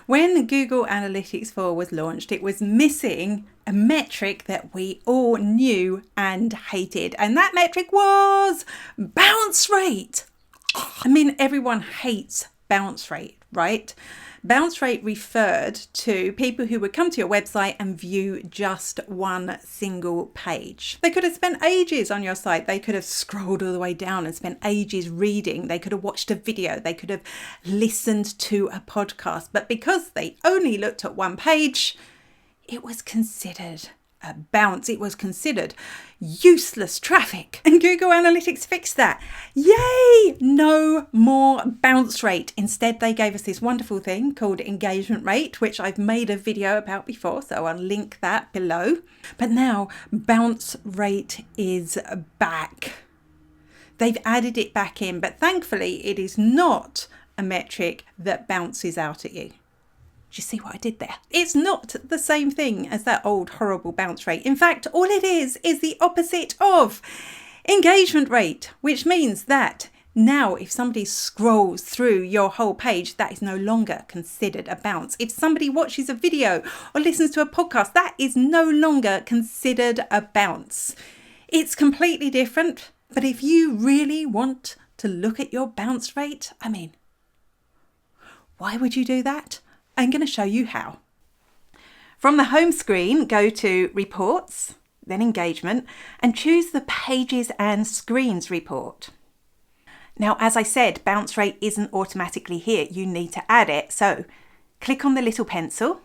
When Google Analytics 4 was launched, it was missing a metric that we all knew and hated. And that metric was bounce rate. I mean, everyone hates bounce rate, right? Bounce rate referred to people who would come to your website and view just one single page. They could have spent ages on your site. They could have scrolled all the way down and spent ages reading. They could have watched a video. They could have listened to a podcast. But because they only looked at one page, it was considered a bounce. It was considered useless traffic. And Google Analytics fixed that. Yay! No more bounce rate. Instead, they gave us this wonderful thing called engagement rate, which I've made a video about before, so I'll link that below. But now bounce rate is back. They've added it back in, but thankfully it is not a metric that bounces out at you. Do you see what I did there? It's not the same thing as that old horrible bounce rate. In fact, all it is the opposite of engagement rate, which means that now if somebody scrolls through your whole page, that is no longer considered a bounce. If somebody watches a video or listens to a podcast, that is no longer considered a bounce. It's completely different. But if you really want to look at your bounce rate, I mean, why would you do that? I'm going to show you how. From the home screen, go to Reports, then Engagement, and choose the Pages and Screens report. Now, as I said, bounce rate isn't automatically here. You need to add it. So click on the little pencil,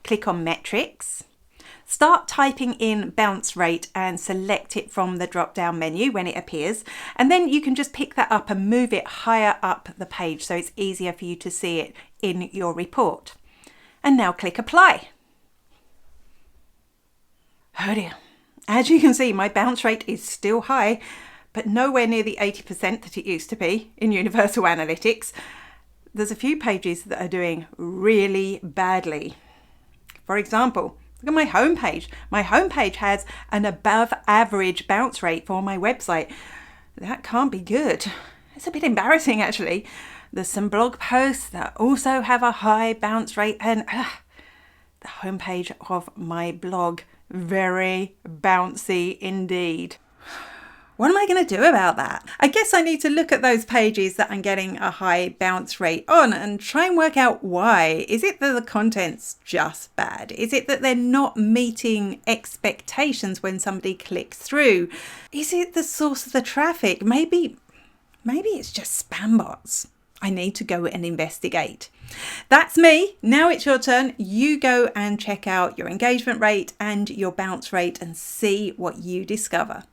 click on Metrics, start typing in bounce rate and select it from the drop-down menu when it appears. And then you can just pick that up and move it higher up the page so it's easier for you to see it in your report. And now click Apply. Oh dear. As you can see, my bounce rate is still high, but nowhere near the 80% that it used to be in Universal Analytics. There's a few pages that are doing really badly. For example, look at my homepage. My homepage has an above average bounce rate for my website. That can't be good. It's a bit embarrassing, actually. There's some blog posts that also have a high bounce rate, and the homepage of my blog, very bouncy indeed. What am I going to do about that? I guess I need to look at those pages that I'm getting a high bounce rate on and try and work out why. Is it that the content's just bad? Is it that they're not meeting expectations when somebody clicks through? Is it the source of the traffic? Maybe it's just spam bots. I need to go and investigate. That's me. Now it's your turn. You go and check out your engagement rate and your bounce rate and see what you discover.